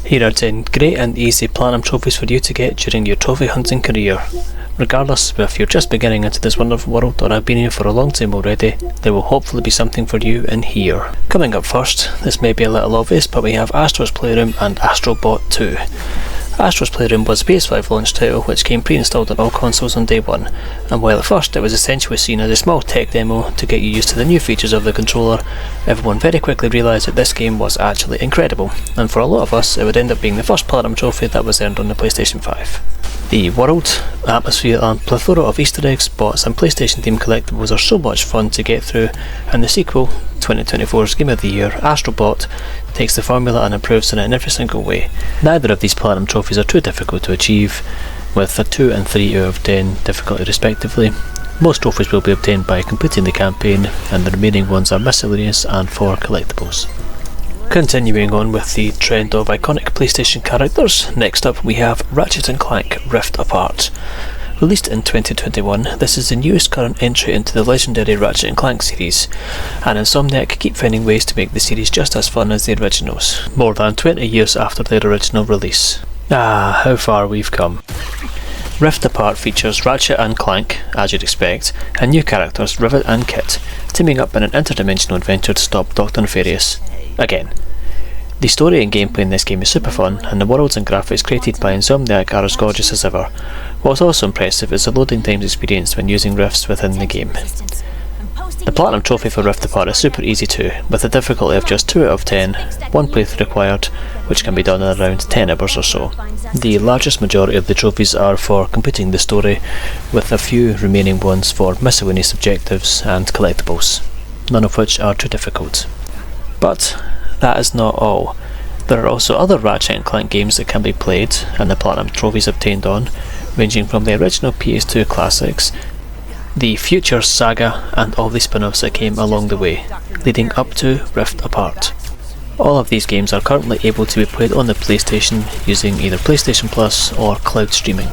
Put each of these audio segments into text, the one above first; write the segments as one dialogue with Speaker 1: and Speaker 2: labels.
Speaker 1: Here are 10 great and easy platinum trophies for you to get during your trophy hunting career. Regardless if you're just beginning into this wonderful world or have been here for a long time already, there will hopefully be something for you in here. Coming up first, this may be a little obvious, but we have Astros Playroom and Astrobot 2. Astro's Playroom was a PS5 launch title which came pre-installed on all consoles on day one, and while at first it was essentially seen as a small tech demo to get you used to the new features of the controller, everyone very quickly realised that this game was actually incredible, and for a lot of us it would end up being the first platinum trophy that was earned on the PlayStation 5. The world, atmosphere and plethora of Easter eggs, bots and PlayStation themed collectibles are so much fun to get through, and the sequel, 2024's Game of the Year, Astrobot, takes the formula and improves on it in every single way. Neither of these platinum trophies are too difficult to achieve, with a 2 and 3 out of 10 difficulty respectively. Most trophies will be obtained by completing the campaign, and the remaining ones are miscellaneous and for collectibles. Continuing on with the trend of iconic PlayStation characters, next up we have Ratchet and Clank Rift Apart. Released in 2021, this is the newest current entry into the legendary Ratchet and Clank series, and Insomniac keep finding ways to make the series just as fun as the originals, more than 20 years after their original release. Ah, how far we've come. Rift Apart features Ratchet and Clank, as you'd expect, and new characters Rivet and Kit, teaming up in an interdimensional adventure to stop Dr. Nefarious. Again. The story and gameplay in this game is super fun, and the worlds and graphics created by Insomniac are as gorgeous as ever. What's also impressive is the loading times experienced when using rifts within the game. The platinum trophy for Rift Apart is super easy too, with a difficulty of just 2 out of 10, one playthrough required, which can be done in around 10 hours or so. The largest majority of the trophies are for completing the story, with a few remaining ones for miscellaneous objectives and collectibles, none of which are too difficult. But that is not all. There are also other Ratchet and Clank games that can be played, and the platinum trophies obtained on, ranging from the original PS2 classics, the Future Saga, and all the spin-offs that came along the way, leading up to Rift Apart. All of these games are currently able to be played on the PlayStation using either PlayStation Plus or cloud streaming.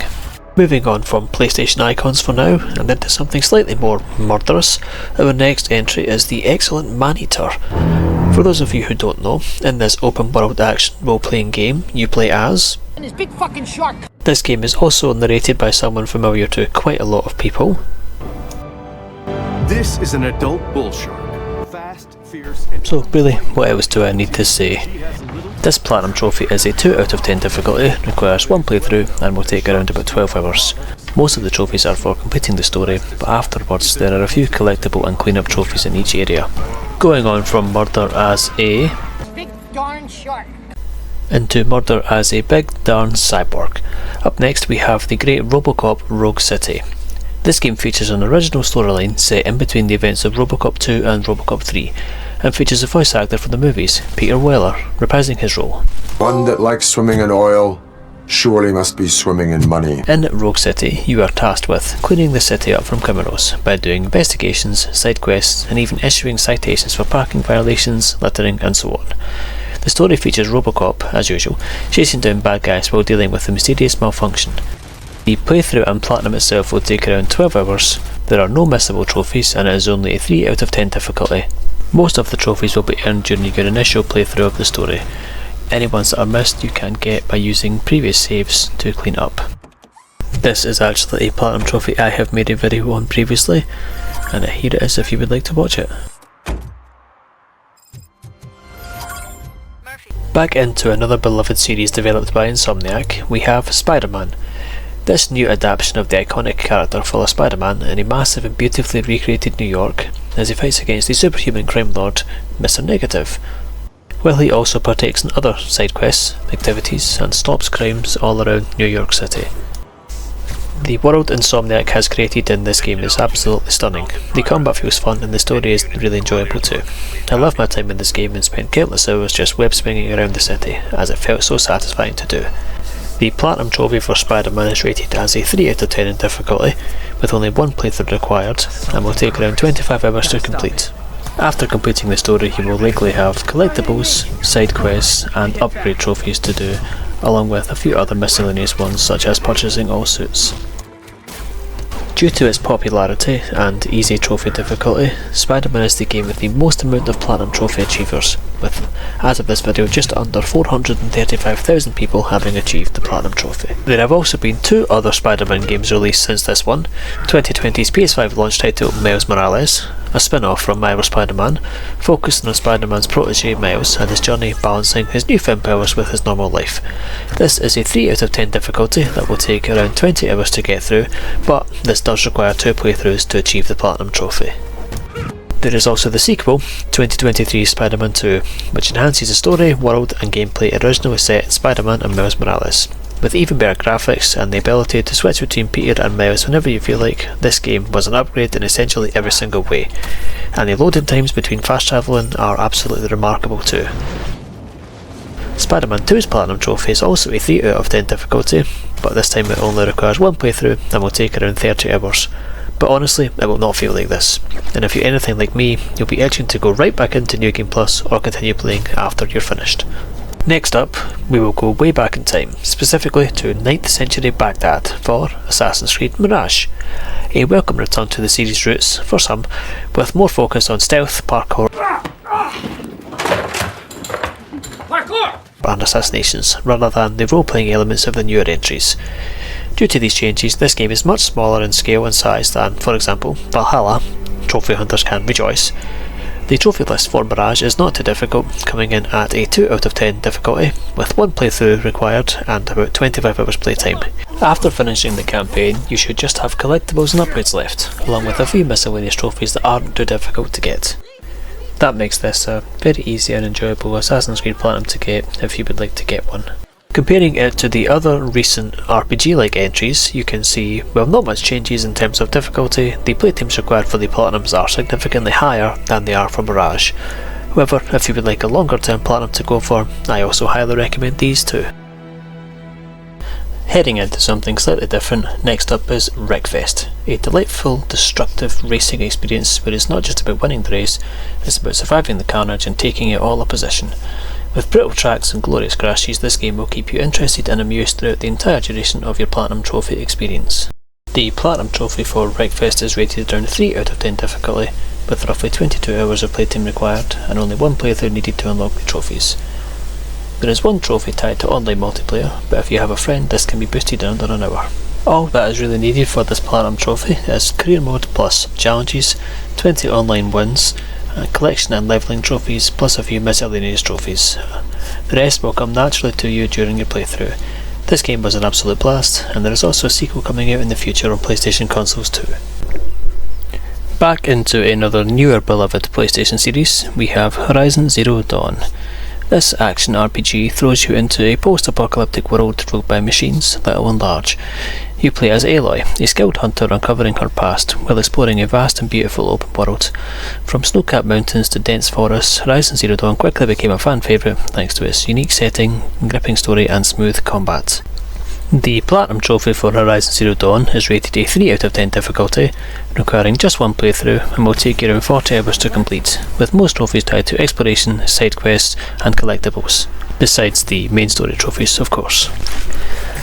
Speaker 1: Moving on from PlayStation icons for now, and into something slightly more murderous, our next entry is the excellent Maneater. For those of you who don't know, in this open world action role-playing game, you play as
Speaker 2: this big fucking shark.
Speaker 1: This game is also narrated by someone familiar to quite a lot of people.
Speaker 3: This is an adult bull shark. Fast, fierce, and
Speaker 1: so really, what else do I need to say? This platinum trophy is a 2 out of 10 difficulty, requires one playthrough, and will take around about 12 hours. Most of the trophies are for completing the story, but afterwards there are a few collectible and clean-up trophies in each area. Going on from murder as a
Speaker 2: big darn shark
Speaker 1: into murder as a big darn cyborg. Up next we have the great RoboCop Rogue City. This game features an original storyline set in between the events of RoboCop 2 and RoboCop 3, and features a voice actor from the movies, Peter Weller, reprising his role.
Speaker 4: One that likes swimming in oil surely must be swimming in money.
Speaker 1: In Rogue City, you are tasked with cleaning the city up from criminals by doing investigations, side quests, and even issuing citations for parking violations, littering, and so on. The story features RoboCop, as usual, chasing down bad guys while dealing with a mysterious malfunction. The playthrough and platinum itself will take around 12 hours, there are no missable trophies, and it is only a 3 out of 10 difficulty. Most of the trophies will be earned during your initial playthrough of the story. Any ones that are missed you can get by using previous saves to clean up. This is actually a platinum trophy I have made a video on previously, and here it is if you would like to watch it. Back into another beloved series developed by Insomniac, we have Spiderman. This new adaptation of the iconic character follows Spiderman in a massive and beautifully recreated New York as he fights against the superhuman crime lord, Mr. Negative, while he also partakes in other side quests, activities, and stops crimes all around New York City. The world Insomniac has created in this game is absolutely stunning. The combat feels fun and the story is really enjoyable too. I love my time in this game and spent countless hours just web swinging around the city, as it felt so satisfying to do. The platinum trophy for Spiderman is rated as a 3 out of 10 in difficulty, with only one playthrough required, and will take around 25 hours to complete. After completing the story you will likely have collectibles, side quests, and upgrade trophies to do, along with a few other miscellaneous ones such as purchasing all suits. Due to its popularity and easy trophy difficulty, Spiderman is the game with the most amount of Platinum Trophy achievers, with, as of this video, just under 435,000 people having achieved the Platinum Trophy. There have also been 2 other Spider-Man games released since this one: 2020's PS5 launch title Miles Morales, a spin-off from Marvel's Spider-Man, focusing on Spider-Man's protege Miles and his journey balancing his newfound powers with his normal life. This is a 3 out of 10 difficulty that will take around 20 hours to get through, but this does require 2 playthroughs to achieve the Platinum Trophy. There is also the sequel, 2023's Spider-Man 2, which enhances the story, world and gameplay originally set in Spider-Man and Miles Morales. With even better graphics and the ability to switch between Peter and Miles whenever you feel like, this game was an upgrade in essentially every single way, and the loading times between fast travelling are absolutely remarkable too. Spider-Man 2's Platinum Trophy is also a 3 out of 10 difficulty, but this time it only requires 1 playthrough and will take around 30 hours. But honestly, it will not feel like this, and if you're anything like me, you'll be itching to go right back into New Game Plus or continue playing after you're finished. Next up, we will go way back in time, specifically to 9th century Baghdad for Assassin's Creed Mirage. A welcome return to the series' roots, for some, with more focus on stealth, parkour and assassinations, rather than the role-playing elements of the newer entries. Due to these changes, this game is much smaller in scale and size than, for example, Valhalla, Trophy Hunters Can Rejoice. The trophy list for Mirage is not too difficult, coming in at a 2 out of 10 difficulty, with 1 playthrough required and about 25 hours playtime. After finishing the campaign, you should just have collectibles and upgrades left, along with a few miscellaneous trophies that aren't too difficult to get. That makes this a very easy and enjoyable Assassin's Creed Platinum to get if you would like to get one. Comparing it to the other recent RPG-like entries, you can see, well, not much changes in terms of difficulty. The playtimes required for the Platinums are significantly higher than they are for Mirage. However, if you would like a longer term Platinum to go for, I also highly recommend these too. Heading into something slightly different, next up is Wreckfest, a delightful, destructive racing experience where it's not just about winning the race, it's about surviving the carnage and taking it all opposition. With brutal tracks and glorious crashes, this game will keep you interested and amused throughout the entire duration of your Platinum Trophy experience. The Platinum Trophy for Wreckfest is rated around 3 out of 10 difficulty, with roughly 22 hours of playtime required and only 1 playthrough needed to unlock the trophies. There is 1 trophy tied to online multiplayer, but if you have a friend, this can be boosted in under an hour. All that is really needed for this Platinum Trophy is Career Mode plus challenges, 20 online wins, a collection and levelling trophies, plus a few miscellaneous trophies. The rest will come naturally to you during your playthrough. This game was an absolute blast, and there is also a sequel coming out in the future on PlayStation consoles too. Back into another newer beloved PlayStation series, we have Horizon Zero Dawn. This action RPG throws you into a post-apocalyptic world ruled by machines, little and large. You play as Aloy, a skilled hunter uncovering her past, while exploring a vast and beautiful open world. From snow-capped mountains to dense forests, Horizon Zero Dawn quickly became a fan favourite thanks to its unique setting, gripping story and smooth combat. The Platinum Trophy for Horizon Zero Dawn is rated a 3 out of 10 difficulty, requiring just 1 playthrough and will take you around 40 hours to complete, with most trophies tied to exploration, side quests and collectibles, besides the main story trophies of course.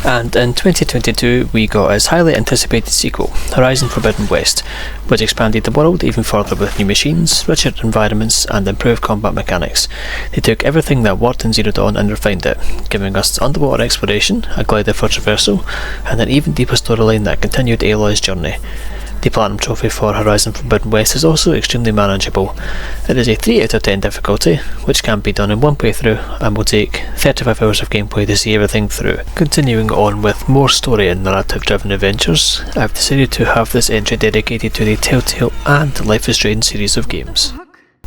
Speaker 1: And in 2022 we got its highly anticipated sequel, Horizon Forbidden West, which expanded the world even further with new machines, richer environments and improved combat mechanics. They took everything that worked in Zero Dawn and refined it, giving us underwater exploration, a glider for traversal, and an even deeper storyline that continued Aloy's journey. The Platinum Trophy for Horizon Forbidden West is also extremely manageable. It is a 3 out of 10 difficulty, which can be done in 1 playthrough and will take 35 hours of gameplay to see everything through. Continuing on with more story and narrative driven adventures, I've decided to have this entry dedicated to the Telltale and Life is Strange series of games.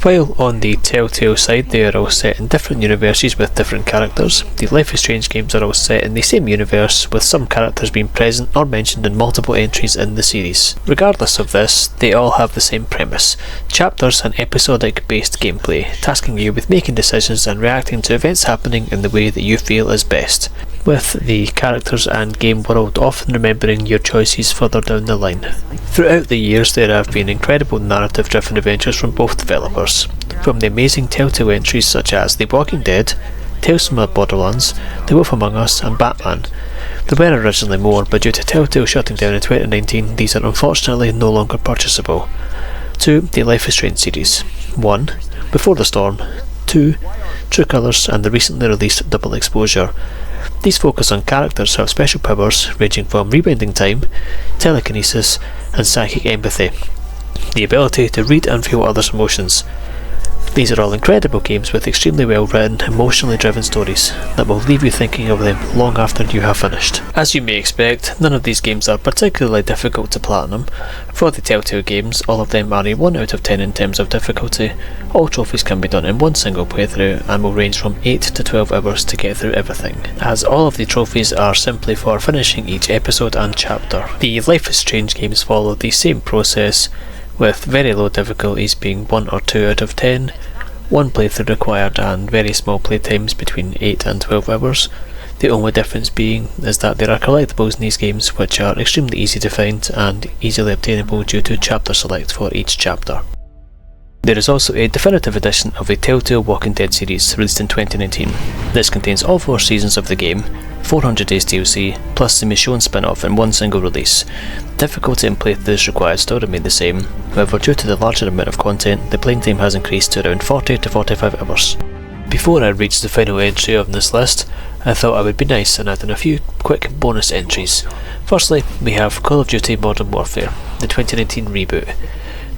Speaker 1: While on the Telltale side they are all set in different universes with different characters, the Life is Strange games are all set in the same universe, with some characters being present or mentioned in multiple entries in the series. Regardless of this, they all have the same premise: chapters and episodic based gameplay, tasking you with making decisions and reacting to events happening in the way that you feel is best, with the characters and game world often remembering your choices further down the line. Throughout the years there have been incredible narrative driven adventures from both developers, from the amazing Telltale entries such as The Walking Dead, Tales from the Borderlands, The Wolf Among Us and Batman. There were originally more, but due to Telltale shutting down in 2019, these are unfortunately no longer purchasable. 2. The Life is Strange series. 1. Before the Storm. 2. True Colours and the recently released Double Exposure. These focus on characters who have special powers ranging from rewinding time, telekinesis and psychic empathy, the ability to read and feel others' emotions. These are all incredible games with extremely well written, emotionally driven stories that will leave you thinking of them long after you have finished. As you may expect, none of these games are particularly difficult to platinum. For the Telltale games, all of them are a 1 out of 10 in terms of difficulty. All trophies can be done in one single playthrough and will range from 8 to 12 hours to get through everything, as all of the trophies are simply for finishing each episode and chapter. The Life is Strange games follow the same process, with very low difficulties being 1 or 2 out of 10, 1 playthrough required and very small playtimes between 8 and 12 hours. The only difference being is that there are collectibles in these games which are extremely easy to find and easily obtainable due to chapter select for each chapter. There is also a definitive edition of the Telltale Walking Dead series released in 2019. This contains all 4 seasons of the game, 400 days DLC, plus the Michonne spin-off in one single release. Difficulty and playthroughs required still remain the same, however due to the larger amount of content, the playing time has increased to around 40 to 45 hours. Before I reach the final entry on this list, I thought I would be nice and add in a few quick bonus entries. Firstly, we have Call of Duty Modern Warfare, the 2019 reboot.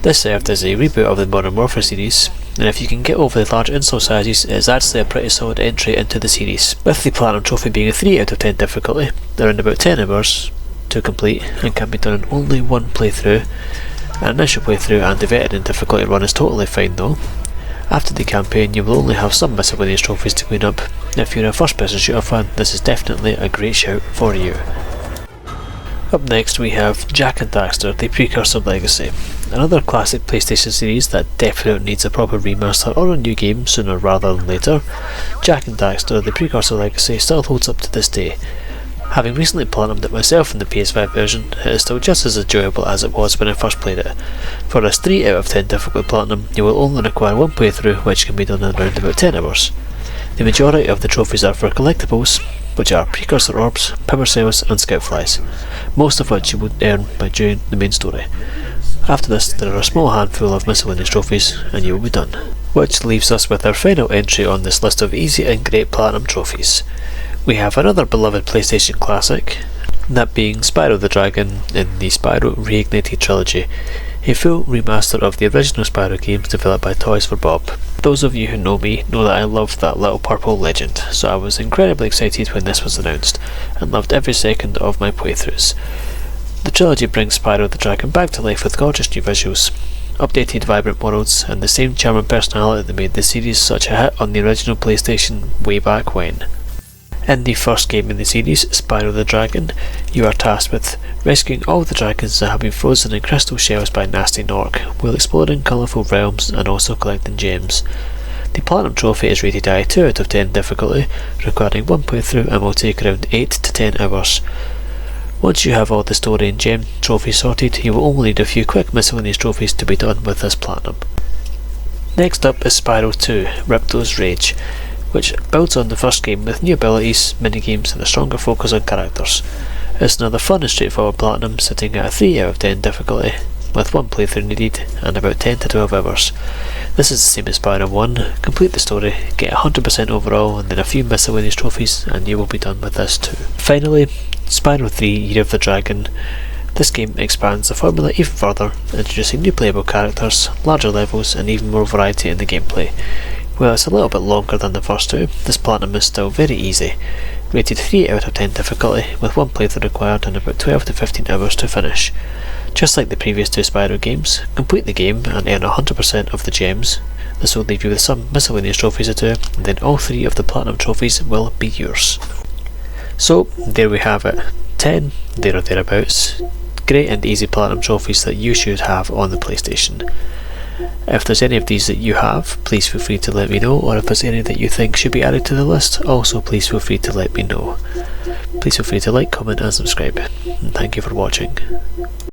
Speaker 1: This served as a reboot of the Modern Warfare series, and if you can get over the large install sizes, it is actually a pretty solid entry into the series, with the Platinum Trophy being a 3 out of 10 difficulty, around about 10 hours to complete, and can be done in only one playthrough. An initial playthrough and the veteran difficulty run is totally fine though. After the campaign you will only have some miscellaneous trophies to clean up. If you're a first person shooter fan, this is definitely a great shout for you. Up next we have Jak and Daxter, the Precursor Legacy. Another classic PlayStation series that definitely needs a proper remaster or a new game sooner rather than later. Jak and Daxter, the Precursor Legacy still holds up to this day. Having recently platinumed it myself in the PS5 version, it is still just as enjoyable as it was when I first played it. For this 3 out of 10 difficult platinum, you will only require one playthrough, which can be done in around about 10 hours. The majority of the trophies are for collectibles, which are Precursor Orbs, Power Cells and Scout Flies, most of which you would earn by doing the main story. After this, there are a small handful of miscellaneous trophies and you will be done. Which leaves us with our final entry on this list of easy and great platinum trophies. We have another beloved PlayStation classic, that being Spyro the Dragon in the Spyro Reignited Trilogy, a full remaster of the original Spyro games developed by Toys for Bob. Those of you who know me know that I love that little purple legend, so I was incredibly excited when this was announced, and loved every second of my playthroughs. The trilogy brings Spyro the Dragon back to life with gorgeous new visuals, updated vibrant worlds, and the same charm and personality that made the series such a hit on the original PlayStation way back when. In the first game in the series, Spyro the Dragon, you are tasked with rescuing all the dragons that have been frozen in crystal shells by Nasty Nork, while exploring colourful realms and also collecting gems. The Platinum Trophy is rated a 2 out of 10 difficulty, requiring one playthrough and will take around 8 to 10 hours. Once you have all the story and gem trophies sorted, you will only need a few quick miscellaneous trophies to be done with this Platinum. Next up is Spyro 2, Ripto's Rage, which builds on the first game with new abilities, minigames and a stronger focus on characters. It's another fun and straightforward platinum, sitting at a 3 out of 10 difficulty, with one playthrough needed and about 10 to 12 hours. This is the same as Spyro 1, complete the story, get 100% overall and then a few miscellaneous trophies and you will be done with this too. Finally, Spyro 3 Year of the Dragon. This game expands the formula even further, introducing new playable characters, larger levels and even more variety in the gameplay. While it's a little bit longer than the first two, this platinum is still very easy, rated 3 out of 10 difficulty, with one playthrough required and about 12 to 15 hours to finish. Just like the previous two Spyro games, complete the game and earn 100% of the gems. This will leave you with some miscellaneous trophies to do, and then all 3 of the platinum trophies will be yours. So, there we have it, 10, there or thereabouts, great and easy platinum trophies that you should have on the PlayStation. If there's any of these that you have, please feel free to let me know, or if there's any that you think should be added to the list, also please feel free to let me know. Please feel free to like, comment and subscribe, and thank you for watching.